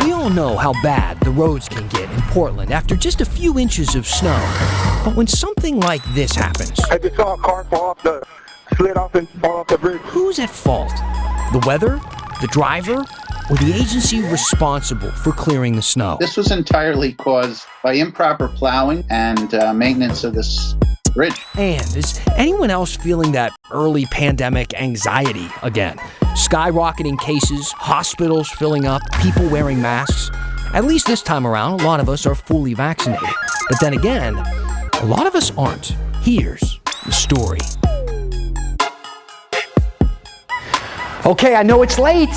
We all know how bad the roads can get in Portland after just a few inches of snow. But when something like this happens, I just saw a car slid off and fall off the bridge. who's at fault? The weather, the driver, or the agency responsible for clearing the snow? This was entirely caused by improper plowing and maintenance of this bridge. And is anyone else feeling that early pandemic anxiety again? Skyrocketing cases, hospitals filling up, people wearing masks. At least this time around, a lot of us are fully vaccinated. But then again, a lot of us aren't. Here's the story. Okay, I know it's late.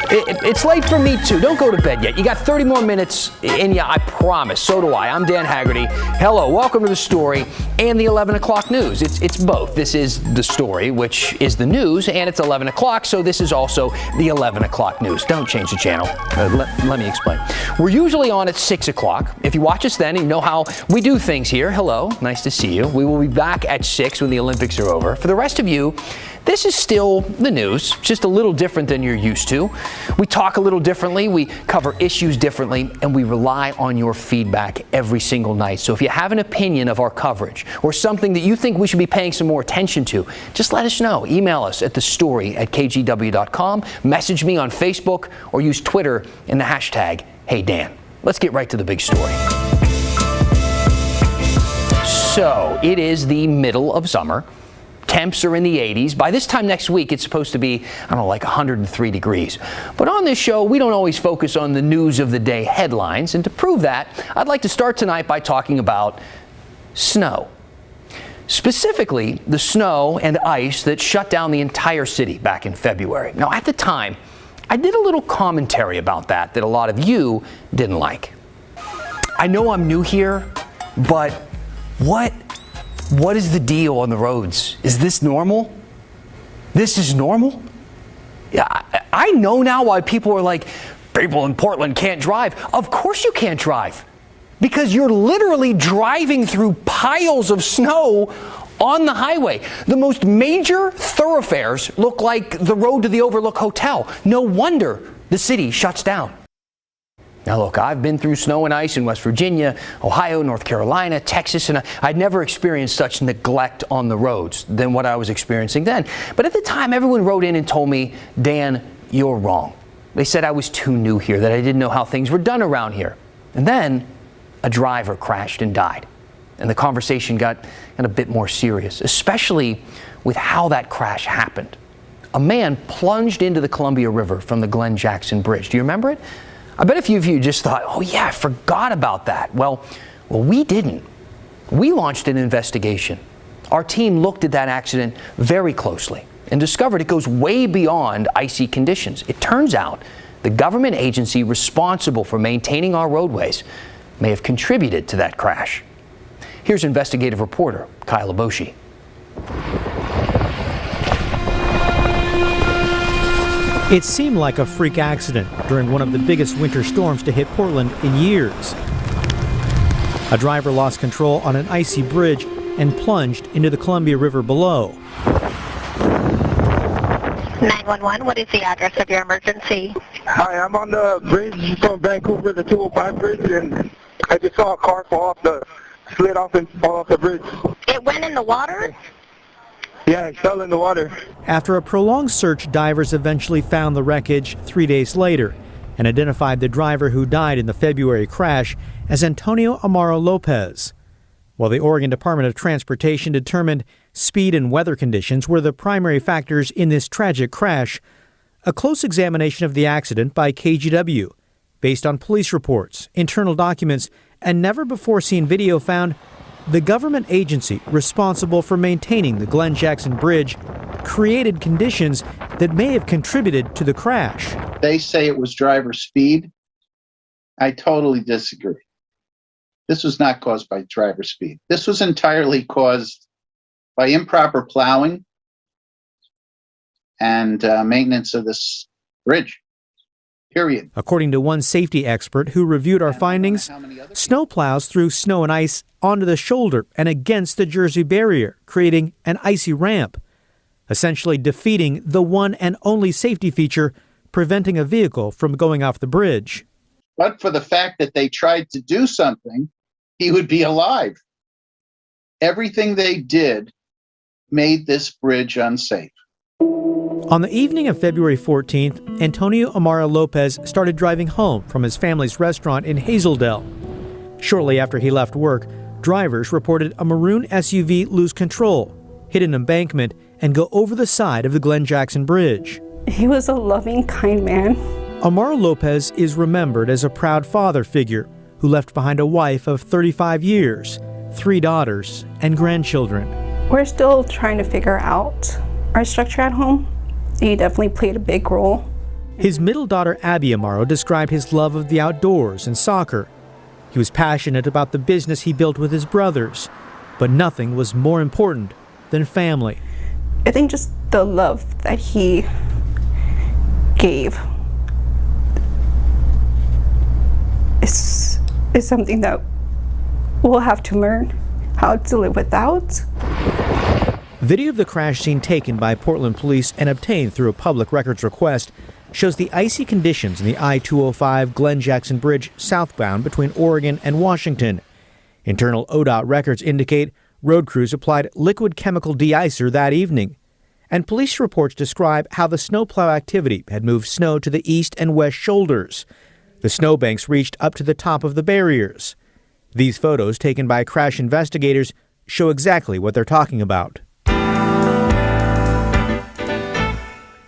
It's late for me too. Don't go to bed yet. You got 30 more minutes in you, I promise. So do I. I'm Dan Haggerty. Hello, welcome to the story and the 11 o'clock news. It's both. This is the story, which is the news, and it's 11 o'clock, so this is also the 11 o'clock news. Don't change the channel. Let me explain. We're usually on at 6 o'clock. If you watch us then, you know how we do things here. Hello, nice to see you. We will be back at 6 when the Olympics are over. For the rest of you, this is still the news, just a little different than you're used to. We talk a little differently, we cover issues differently, and we rely on your feedback every single night. So if you have an opinion of our coverage or something that you think we should be paying some more attention to, just let us know. Email us at thestory@kgw.com, message me on Facebook, or use Twitter in the hashtag #HeyDan. Let's get right to the big story. So it is the middle of summer. Temps are in the 80s. By this time next week, it's supposed to be, like 103 degrees. But on this show, we don't always focus on the news of the day headlines. And to prove that, I'd like to start tonight by talking about snow. Specifically, the snow and ice that shut down the entire city back in February. Now, at the time, I did a little commentary about that a lot of you didn't like. I know I'm new here, but what is the deal on the roads? Is this normal? This is normal? Yeah, I know now why people are like, people in Portland can't drive. Of course you can't drive. Because you're literally driving through piles of snow on the highway. The most major thoroughfares look like the road to the Overlook Hotel. No wonder the city shuts down. Now look, I've been through snow and ice in West Virginia, Ohio, North Carolina, Texas, and I'd never experienced such neglect on the roads than what I was experiencing then. But at the time, everyone wrote in and told me, Dan, you're wrong. They said I was too new here, that I didn't know how things were done around here. And then a driver crashed and died. And the conversation got a bit more serious, especially with how that crash happened. A man plunged into the Columbia River from the Glenn Jackson Bridge. Do you remember it? I bet a few of you just thought, oh yeah, I forgot about that. Well, we didn't. We launched an investigation. Our team looked at that accident very closely and discovered it goes way beyond icy conditions. It turns out the government agency responsible for maintaining our roadways may have contributed to that crash. Here's investigative reporter Kyle Aboshi. It seemed like a freak accident during one of the biggest winter storms to hit Portland in years. A driver lost control on an icy bridge and plunged into the Columbia River below. 911, what is the address of your emergency? Hi, I'm on the bridge from Vancouver, the 205 bridge, and I just saw a car slid off and fall off the bridge. It went in the water? Yeah, it fell in the water. After a prolonged search, divers eventually found the wreckage 3 days later and identified the driver who died in the February crash as Antonio Amaro Lopez. While the Oregon Department of Transportation determined speed and weather conditions were the primary factors in this tragic crash, a close examination of the accident by KGW, based on police reports, internal documents, and never-before-seen video found the government agency responsible for maintaining the Glenn Jackson Bridge created conditions that may have contributed to the crash. They say it was driver speed. I totally disagree. This was not caused by driver speed. This was entirely caused by improper plowing and maintenance of this bridge. Period. According to one safety expert who reviewed our findings, snowplows threw snow and ice onto the shoulder and against the Jersey barrier, creating an icy ramp, essentially defeating the one and only safety feature preventing a vehicle from going off the bridge. But for the fact that they tried to do something, he would be alive. Everything they did made this bridge unsafe. On the evening of February 14th, Antonio Amaro Lopez started driving home from his family's restaurant in Hazeldale. Shortly after he left work, drivers reported a maroon SUV lose control, hit an embankment, and go over the side of the Glenn Jackson Bridge. He was a loving, kind man. Amaro Lopez is remembered as a proud father figure who left behind a wife of 35 years, 3 daughters, and grandchildren. We're still trying to figure out our structure at home. He definitely played a big role. His middle daughter, Abby Amaro, described his love of the outdoors and soccer. He was passionate about the business he built with his brothers, but nothing was more important than family. I think just the love that he gave is something that we'll have to learn how to live without. Video of the crash scene taken by Portland police and obtained through a public records request shows the icy conditions in the I-205 Glenn Jackson Bridge southbound between Oregon and Washington. Internal ODOT records indicate road crews applied liquid chemical de-icer that evening. And police reports describe how the snowplow activity had moved snow to the east and west shoulders. The snowbanks reached up to the top of the barriers. These photos, taken by crash investigators, show exactly what they're talking about.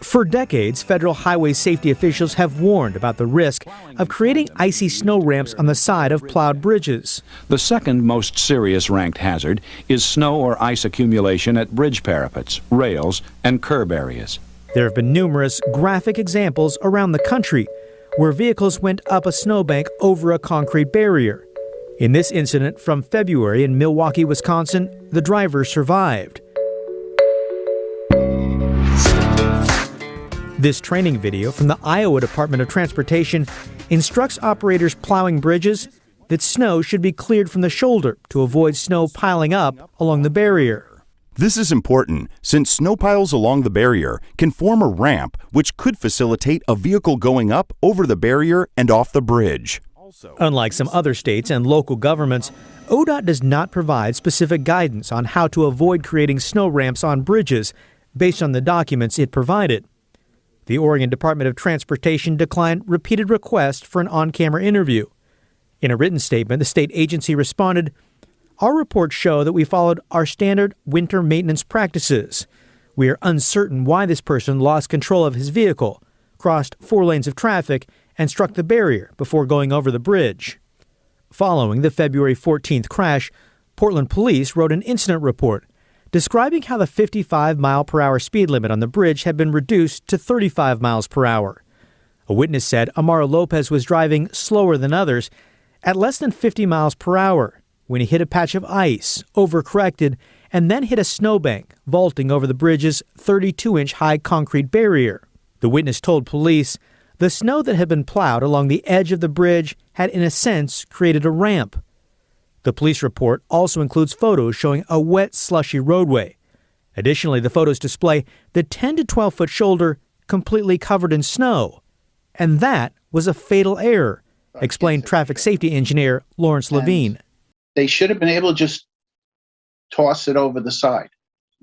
For decades, federal highway safety officials have warned about the risk of creating icy snow ramps on the side of plowed bridges. The second most serious ranked hazard is snow or ice accumulation at bridge parapets, rails, and curb areas. There have been numerous graphic examples around the country where vehicles went up a snowbank over a concrete barrier. In this incident from February in Milwaukee, Wisconsin, the driver survived. This training video from the Iowa Department of Transportation instructs operators plowing bridges that snow should be cleared from the shoulder to avoid snow piling up along the barrier. This is important since snow piles along the barrier can form a ramp which could facilitate a vehicle going up over the barrier and off the bridge. Unlike some other states and local governments, ODOT does not provide specific guidance on how to avoid creating snow ramps on bridges based on the documents it provided. The Oregon Department of Transportation declined repeated requests for an on-camera interview. In a written statement, the state agency responded, "Our reports show that we followed our standard winter maintenance practices. We are uncertain why this person lost control of his vehicle, crossed 4 lanes of traffic, and struck the barrier before going over the bridge." Following the February 14th crash, Portland police wrote an incident report describing how the 55-mile-per-hour speed limit on the bridge had been reduced to 35 miles per hour. A witness said Amaro Lopez was driving slower than others at less than 50 miles per hour when he hit a patch of ice, overcorrected, and then hit a snowbank, vaulting over the bridge's 32-inch high concrete barrier. The witness told police the snow that had been plowed along the edge of the bridge had, in a sense, created a ramp. The police report also includes photos showing a wet, slushy roadway. Additionally, the photos display the 10 to 12-foot shoulder completely covered in snow. And that was a fatal error, explained traffic safety engineer Lawrence Levine. They should have been able to just toss it over the side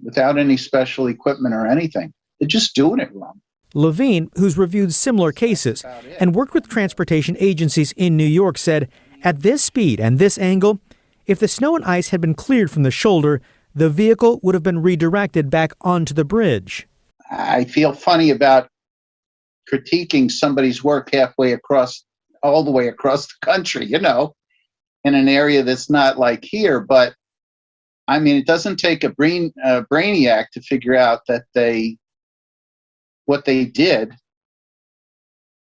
without any special equipment or anything. They're just doing it wrong. Levine, who's reviewed similar cases and worked with transportation agencies in New York, said, at this speed and this angle, if the snow and ice had been cleared from the shoulder, the vehicle would have been redirected back onto the bridge. I feel funny about critiquing somebody's work all the way across the country, in an area that's not like here. But, I mean, it doesn't take a brainiac to figure out that what they did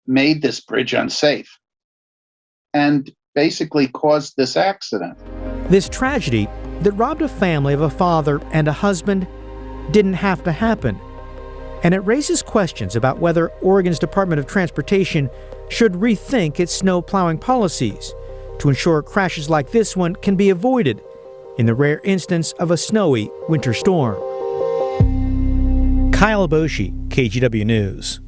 made this bridge unsafe and basically caused this accident. This tragedy that robbed a family of a father and a husband didn't have to happen. And it raises questions about whether Oregon's Department of Transportation should rethink its snow plowing policies to ensure crashes like this one can be avoided in the rare instance of a snowy winter storm. Kyle Boshi, KGW News.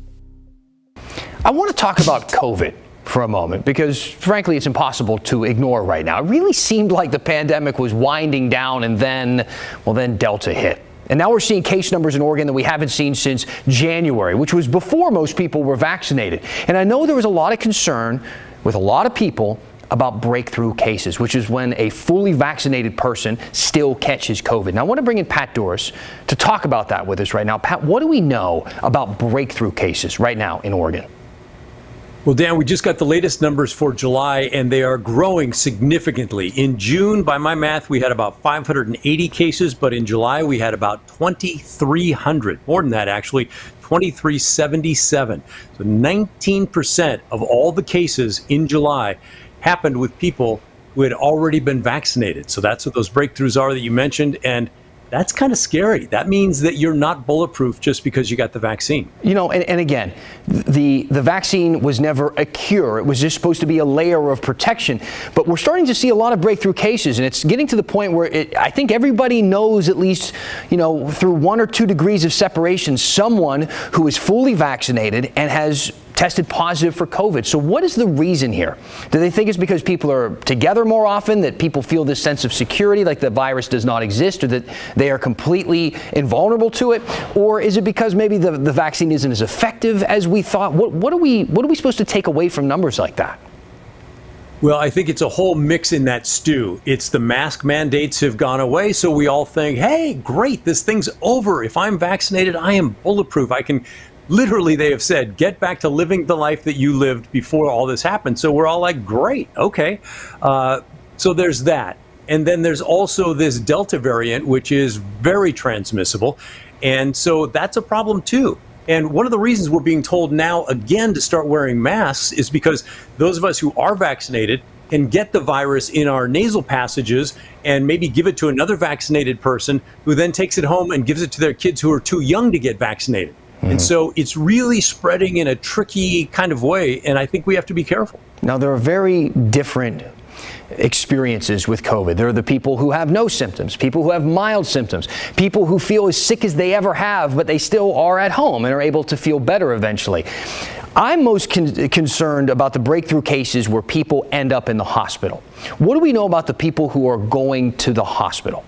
I want to talk about COVID for a moment because, frankly, it's impossible to ignore right now. It really seemed like the pandemic was winding down and then Delta hit. And now we're seeing case numbers in Oregon that we haven't seen since January, which was before most people were vaccinated. And I know there was a lot of concern with a lot of people about breakthrough cases, which is when a fully vaccinated person still catches COVID. Now, I want to bring in Pat Doris to talk about that with us right now. Pat, what do we know about breakthrough cases right now in Oregon? Well, Dan, we just got the latest numbers for July, and they are growing significantly. In June, by my math, we had about 580 cases, but in July, we had about 2,300. More than that, actually, 2,377. So 19% of all the cases in July happened with people who had already been vaccinated. So that's what those breakthroughs are that you mentioned. And that's kind of scary. That means that you're not bulletproof just because you got the vaccine. You know, and again, the vaccine was never a cure. It was just supposed to be a layer of protection. But we're starting to see a lot of breakthrough cases, and it's getting to the point where I think everybody knows, at least, you know, through 1 or 2 degrees of separation, someone who is fully vaccinated and has tested positive for COVID. So what is the reason here? Do they think it's because people are together more often, that people feel this sense of security, like the virus does not exist, or that they are completely invulnerable to it? Or is it because maybe the vaccine isn't as effective as we thought? What are we supposed to take away from numbers like that? Well, I think it's a whole mix in that stew. It's the mask mandates have gone away, so we all think, hey, great, this thing's over. If I'm vaccinated, I am bulletproof. I can literally, they have said, get back to living the life that you lived before all this happened. So we're all like, great, okay. So there's that. And then there's also this Delta variant, which is very transmissible. And so that's a problem too. And one of the reasons we're being told now again to start wearing masks is because those of us who are vaccinated can get the virus in our nasal passages and maybe give it to another vaccinated person who then takes it home and gives it to their kids who are too young to get vaccinated. And so it's really spreading in a tricky kind of way, and I think we have to be careful. Now, there are very different experiences with COVID. There are the people who have no symptoms, people who have mild symptoms, people who feel as sick as they ever have, but they still are at home and are able to feel better eventually. I'm most concerned about the breakthrough cases where people end up in the hospital. What do we know about the people who are going to the hospital?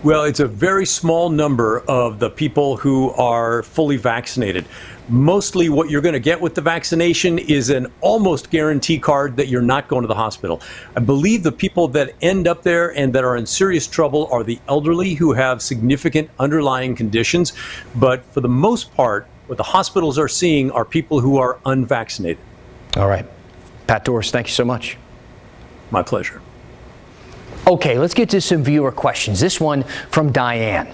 Well, it's a very small number of the people who are fully vaccinated. Mostly what you're going to get with the vaccination is an almost guarantee card that you're not going to the hospital. I believe the people that end up there and that are in serious trouble are the elderly who have significant underlying conditions. But for the most part, what the hospitals are seeing are people who are unvaccinated. All right. Pat Doris, thank you so much. My pleasure. Okay, let's get to some viewer questions. This one from Diane.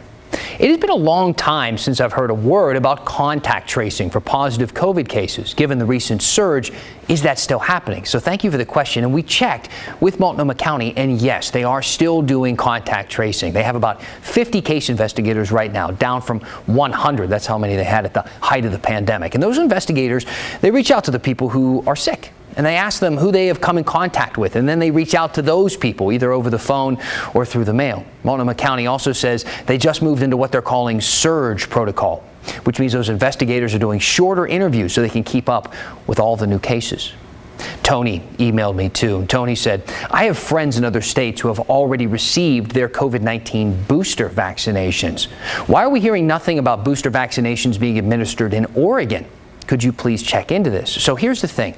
It has been a long time since I've heard a word about contact tracing for positive COVID cases. Given the recent surge, is that still happening? So thank you for the question. And we checked with Multnomah County, and yes, they are still doing contact tracing. They have about 50 case investigators right now, down from 100. That's how many they had at the height of the pandemic. And those investigators, they reach out to the people who are sick, and they ask them who they have come in contact with, and then they reach out to those people either over the phone or through the mail. Multnomah County also says they just moved into what they're calling surge protocol, which means those investigators are doing shorter interviews so they can keep up with all the new cases. Tony emailed me too. Tony said, I have friends in other states who have already received their COVID-19 booster vaccinations. Why are we hearing nothing about booster vaccinations being administered in Oregon? Could you please check into this? So here's the thing.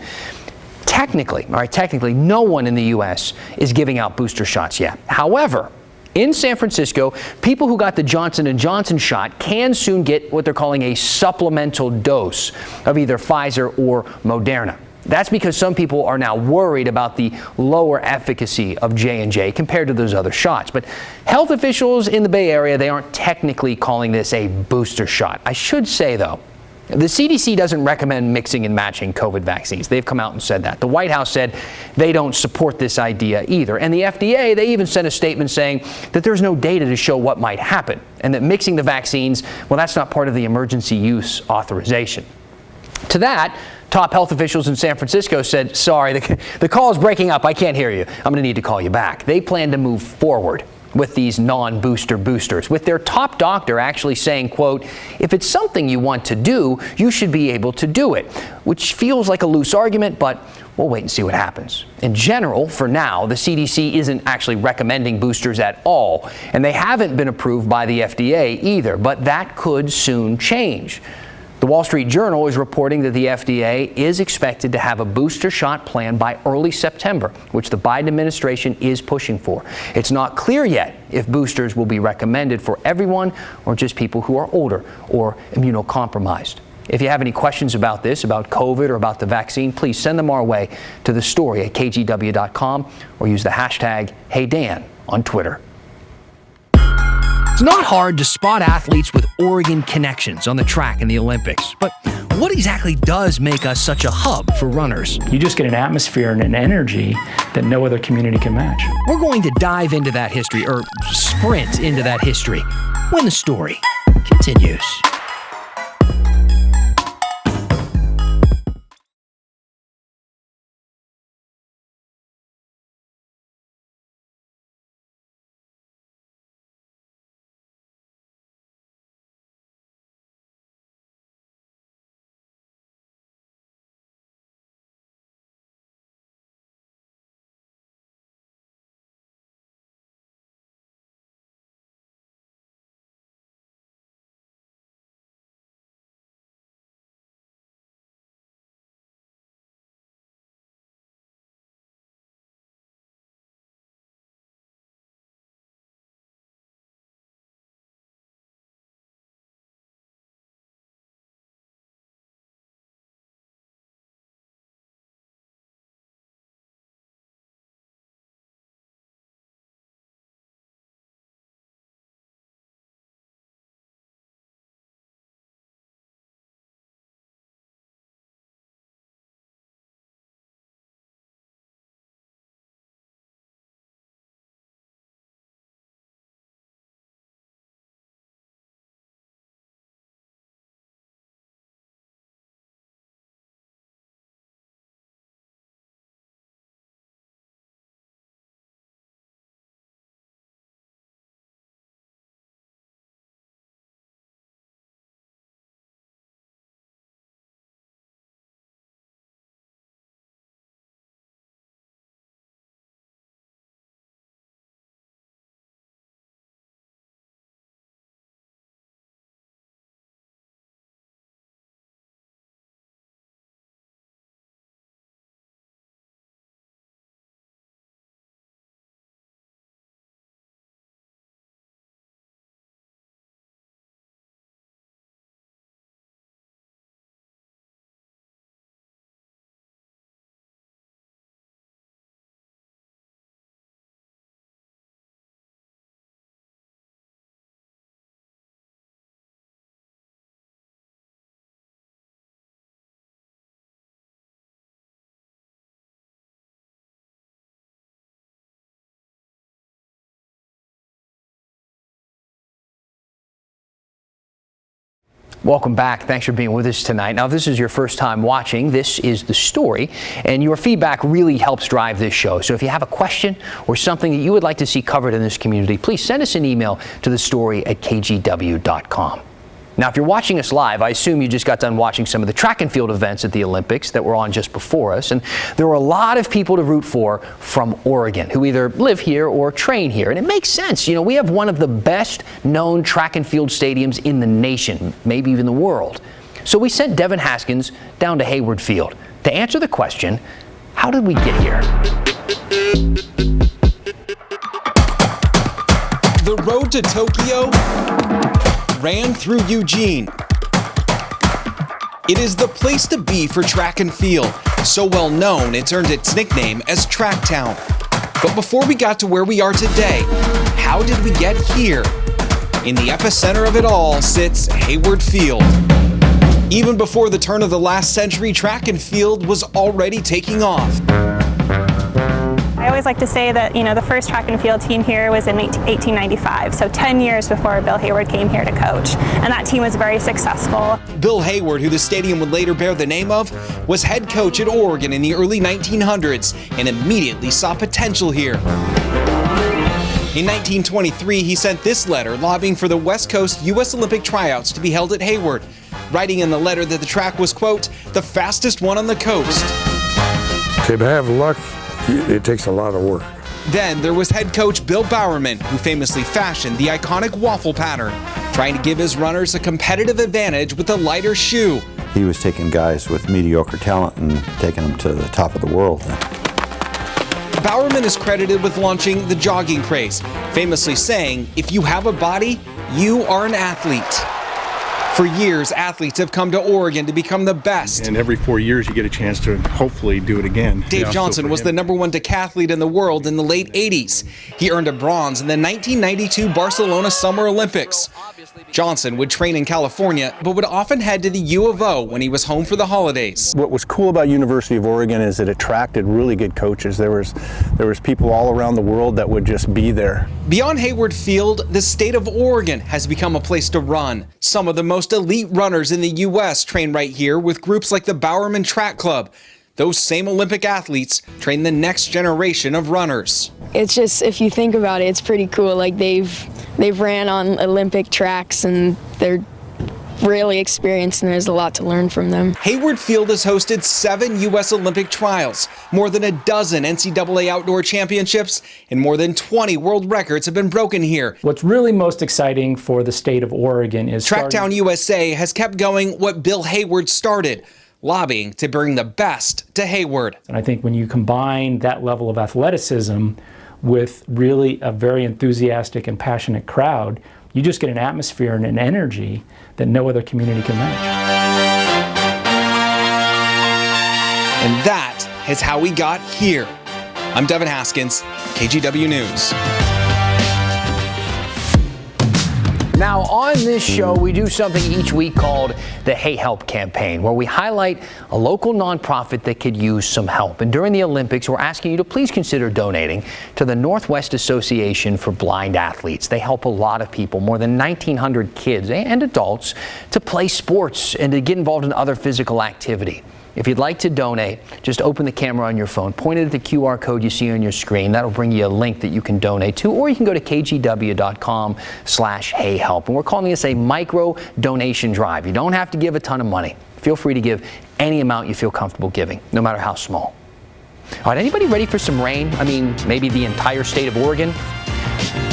Technically, no one in the U.S. is giving out booster shots yet. However, in San Francisco, people who got the Johnson & Johnson shot can soon get what they're calling a supplemental dose of either Pfizer or Moderna. That's because some people are now worried about the lower efficacy of J&J compared to those other shots. But health officials in the Bay Area, they aren't technically calling this a booster shot. I should say, though, the CDC doesn't recommend mixing and matching COVID vaccines. They've come out and said that. The White House said they don't support this idea either. And the FDA, they even sent a statement saying that there's no data to show what might happen, and that mixing the vaccines, well, that's not part of the emergency use authorization. To that, top health officials in San Francisco said, sorry, the call is breaking up. I can't hear you. I'm going to need to call you back. They plan to move forward with these non-booster boosters, with their top doctor actually saying, quote, if it's something you want to do, you should be able to do it, which feels like a loose argument, but we'll wait and see what happens. In general, for now, the CDC isn't actually recommending boosters at all, and they haven't been approved by the FDA either, but that could soon change. The Wall Street Journal is reporting that the FDA is expected to have a booster shot plan by early September, which the Biden administration is pushing for. It's not clear yet if boosters will be recommended for everyone or just people who are older or immunocompromised. If you have any questions about this, about COVID or about the vaccine, please send them our way to the story at kgw.com or use the hashtag HeyDan on Twitter. It's not hard to spot athletes with Oregon connections on the track in the Olympics, but what exactly does make us such a hub for runners? You just get an atmosphere and an energy that no other community can match. We're going to dive into that history, or sprint into that history, when the story continues. Welcome back. Thanks for being with us tonight. Now, if this is your first time watching, this is The Story, and your feedback really helps drive this show. So if you have a question or something that you would like to see covered in this community, please send us an email to thestory@kgw.com. Now, if you're watching us live, I assume you just got done watching some of the track and field events at the Olympics that were on just before us. And there were a lot of people to root for from Oregon who either live here or train here. And it makes sense. You know, we have one of the best known track and field stadiums in the nation, maybe even the world. So we sent Devin Haskins down to Hayward Field to answer the question, how did we get here? The road to Tokyo ran through Eugene. It is the place to be for track and field. So well known, it's earned its nickname as Tracktown. But before we got to where we are today, how did we get here? In the epicenter of it all sits Hayward Field. Even before the turn of the last century, track and field was already taking off. I always like to say that, the first track and field team here was in 1895, so 10 years before Bill Hayward came here to coach, and that team was very successful. Bill Hayward, who the stadium would later bear the name of, was head coach at Oregon in the early 1900s and immediately saw potential here. In 1923, he sent this letter lobbying for the West Coast U.S. Olympic tryouts to be held at Hayward, writing in the letter that the track was, quote, the fastest one on the coast. To have luck, it takes a lot of work. Then there was head coach Bill Bowerman, who famously fashioned the iconic waffle pattern, trying to give his runners a competitive advantage with a lighter shoe. He was taking guys with mediocre talent and taking them to the top of the world. Bowerman is credited with launching the jogging craze, famously saying, if you have a body, you are an athlete. For years, athletes have come to Oregon to become the best. And every 4 years, you get a chance to hopefully do it again. Dave Johnson was the #1 decathlete in the world in the late 80s. He earned a bronze in the 1992 Barcelona Summer Olympics. Johnson would train in California, but would often head to the U of O when he was home for the holidays. What was cool about University of Oregon is it attracted really good coaches. There was people all around the world that would just be there. Beyond Hayward Field, the state of Oregon has become a place to run. Some of the most elite runners in the U.S. train right here with groups like the Bowerman Track Club. Those same Olympic athletes train the next generation of runners. It's just, if you think about it, it's pretty cool. Like they've ran on Olympic tracks and they're really experienced and there's a lot to learn from them. Hayward Field has hosted 7 U.S. Olympic trials, more than a dozen NCAA outdoor championships, and more than 20 world records have been broken here. What's really most exciting for the state of Oregon is Tracktown USA has kept going what Bill Hayward started, lobbying to bring the best to Hayward. And I think when you combine that level of athleticism with really a very enthusiastic and passionate crowd, you just get an atmosphere and an energy that no other community can match. And that is how we got here. I'm Devin Haskins, KGW News. Now, on this show, we do something each week called the Hey Help campaign, where we highlight a local nonprofit that could use some help. And during the Olympics, we're asking you to please consider donating to the Northwest Association for Blind Athletes. They help a lot of people, more than 1,900 kids and adults, to play sports and to get involved in other physical activity. If you'd like to donate, just open the camera on your phone, point it at the QR code you see on your screen. That'll bring you a link that you can donate to, or you can go to kgw.com/heyhelp. And we're calling this a micro donation drive. You don't have to give a ton of money. Feel free to give any amount you feel comfortable giving, no matter how small. All right, anybody ready for some rain? I mean, maybe the entire state of Oregon?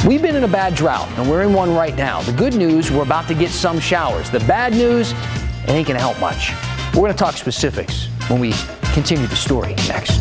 We've been in a bad drought, and we're in one right now. The good news, we're about to get some showers. The bad news, it ain't gonna help much. We're going to talk specifics when we continue the story next.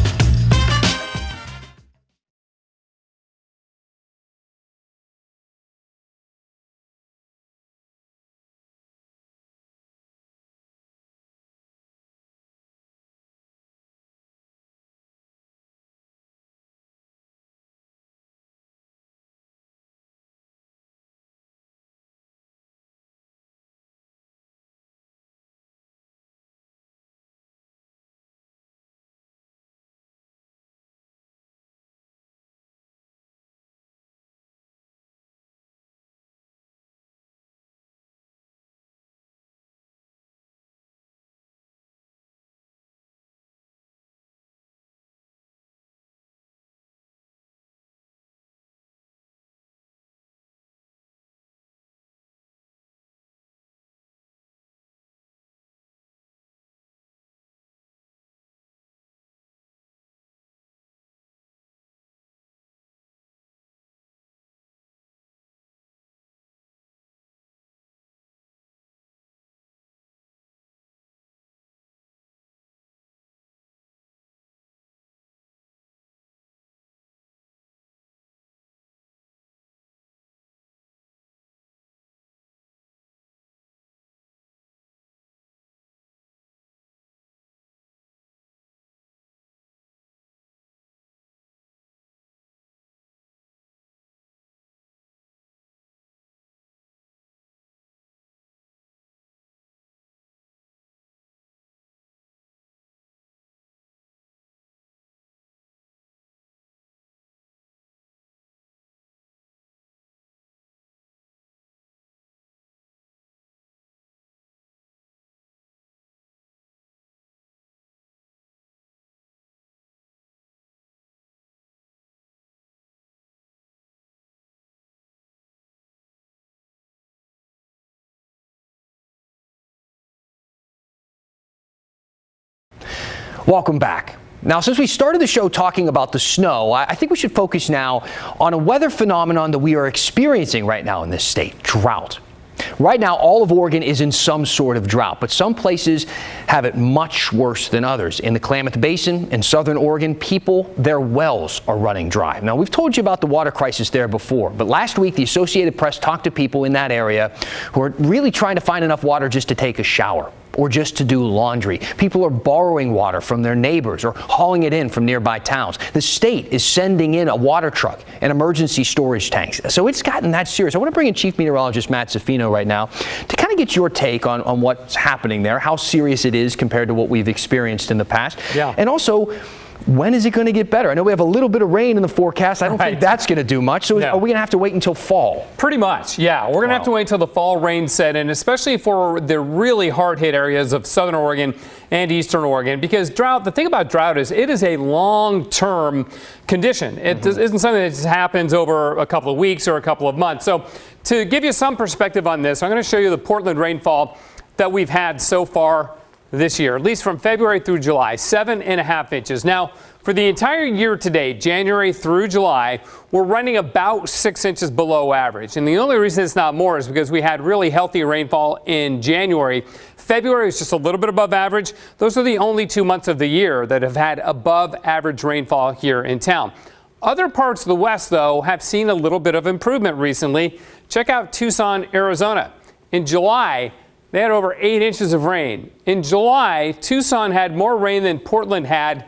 Welcome back. Now, since we started the show talking about the snow, I think we should focus now on a weather phenomenon that we are experiencing right now in this state: drought. Right now, all of Oregon is in some sort of drought, but some places have it much worse than others. In the Klamath Basin in southern Oregon, their wells are running dry. Now, we've told you about the water crisis there before, but last week the Associated Press talked to people in that area who are really trying to find enough water just to take a shower or just to do laundry. People are borrowing water from their neighbors or hauling it in from nearby towns. The state is sending in a water truck and emergency storage tanks. So it's gotten that serious. I want to bring in Chief Meteorologist Matt Safino right now to kind of get your take on what's happening there, how serious it is compared to what we've experienced in the past. Yeah. And also, when is it going to get better? I know we have a little bit of rain in the forecast. I don't think that's going to do much. So are we going to have to wait until fall? Pretty much, yeah. We're going to have to wait until the fall rain set in, especially for the really hard-hit areas of southern Oregon and eastern Oregon, because drought, the thing about drought is it is a long-term condition. It isn't something that just happens over a couple of weeks or a couple of months. So to give you some perspective on this, I'm going to show you the Portland rainfall that we've had so far this year, at least from February through July, 7.5 inches. Now, for the entire year to date, January through July, we're running about 6 inches below average. And the only reason it's not more is because we had really healthy rainfall in January. February is just a little bit above average. Those are the only 2 months of the year that have had above average rainfall here in town. Other parts of the West, though, have seen a little bit of improvement recently. Check out Tucson, Arizona. In July, they had over 8 inches of rain. In July, Tucson had more rain than Portland had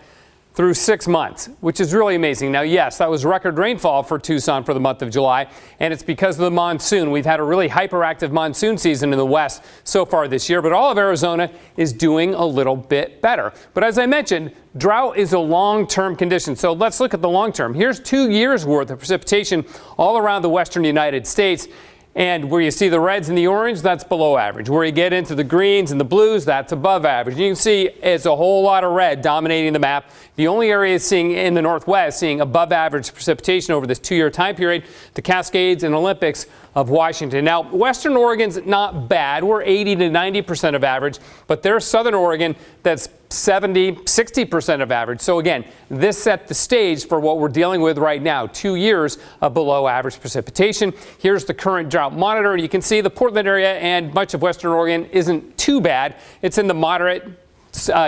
through 6 months, which is really amazing. Now, yes, that was record rainfall for Tucson for the month of July, and it's because of the monsoon. We've had a really hyperactive monsoon season in the West so far this year, but all of Arizona is doing a little bit better. But as I mentioned, drought is a long-term condition. So let's look at the long term. Here's 2 years worth of precipitation all around the western United States. And where you see the reds and the orange, that's below average. Where you get into the greens and the blues, that's above average. You can see it's a whole lot of red dominating the map. The only area seeing in the Northwest seeing above average precipitation over this 2-year time period, the Cascades and Olympics of Washington. Now, Western Oregon's not bad. We're 80 to 90% of average, but there's Southern Oregon that's 70, 60% of average. So again, this set the stage for what we're dealing with right now, 2 years of below average precipitation. Here's the current drought monitor. You can see the Portland area and much of Western Oregon isn't too bad. It's in the moderate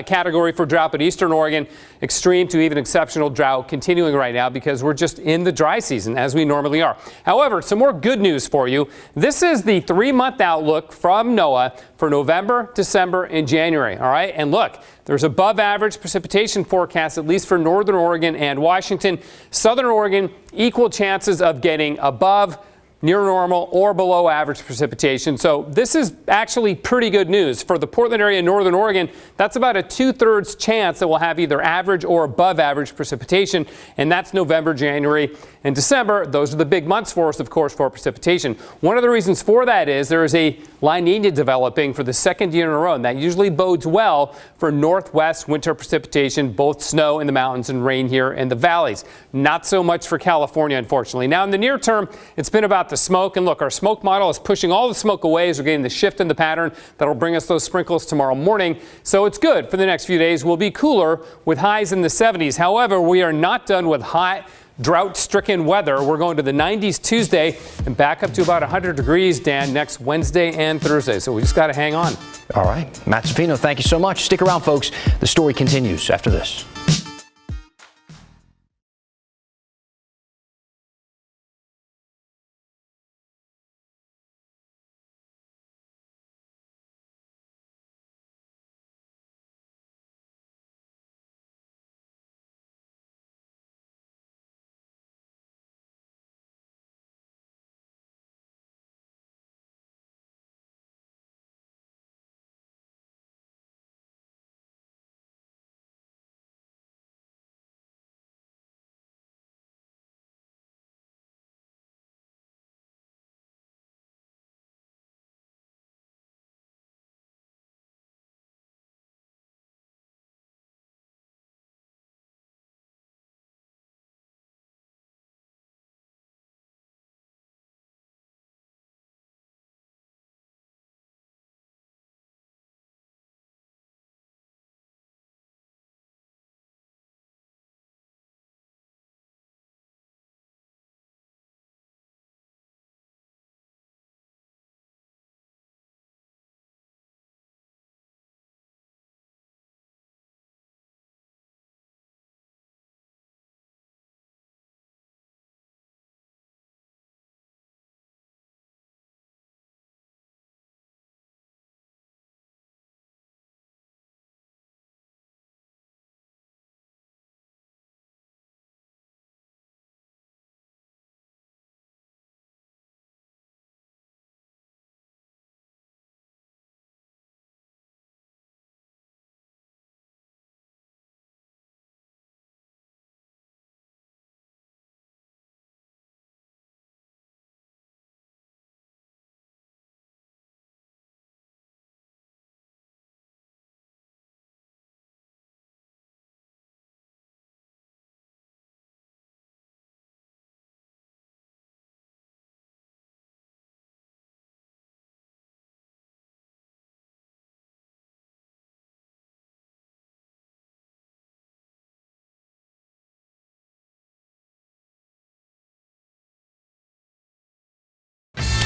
category for drought, but Eastern Oregon, extreme to even exceptional drought continuing right now because we're just in the dry season as we normally are. However, some more good news for you. This is the 3-month outlook from NOAA for November, December, and January. All right. And look, there's above average precipitation forecast, at least for Northern Oregon and Washington. Southern Oregon, equal chances of getting above, near normal, or below average precipitation. So this is actually pretty good news. For the Portland area in Northern Oregon, that's about a 2/3 chance that we'll have either average or above average precipitation, and that's November, January, and December. Those are the big months for us, of course, for precipitation. One of the reasons for that is there is a La Nina developing for the second year in a row, and that usually bodes well for northwest winter precipitation, both snow in the mountains and rain here in the valleys. Not so much for California, unfortunately. Now, in the near term, it's been about the smoke, and look, our smoke model is pushing all the smoke away as we're getting the shift in the pattern that'll bring us those sprinkles tomorrow morning. So it's good for the next few days. We'll be cooler with highs in the 70s. However, we are not done with hot, drought-stricken weather. We're going to the 90s Tuesday and back up to about 100 degrees, Dan, next Wednesday and Thursday. So we just got to hang on. All right. Matt Safino, thank you so much. Stick around, folks. The story continues after this.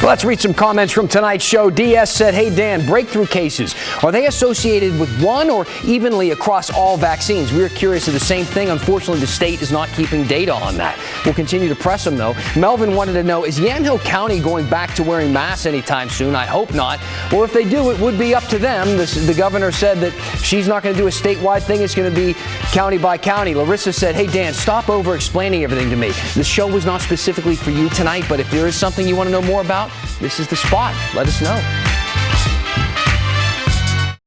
Let's read some comments from tonight's show. DS said, hey, Dan, breakthrough cases, are they associated with one or evenly across all vaccines? We're curious of the same thing. Unfortunately, the state is not keeping data on that. We'll continue to press them, though. Melvin wanted to know, is Yamhill County going back to wearing masks anytime soon? I hope not. Well, if they do, it would be up to them. The governor said that she's not going to do a statewide thing. It's going to be county by county. Larissa said, hey, Dan, stop over-explaining everything to me. The show was not specifically for you tonight, but if there is something you want to know more about, this is the spot. Let us know.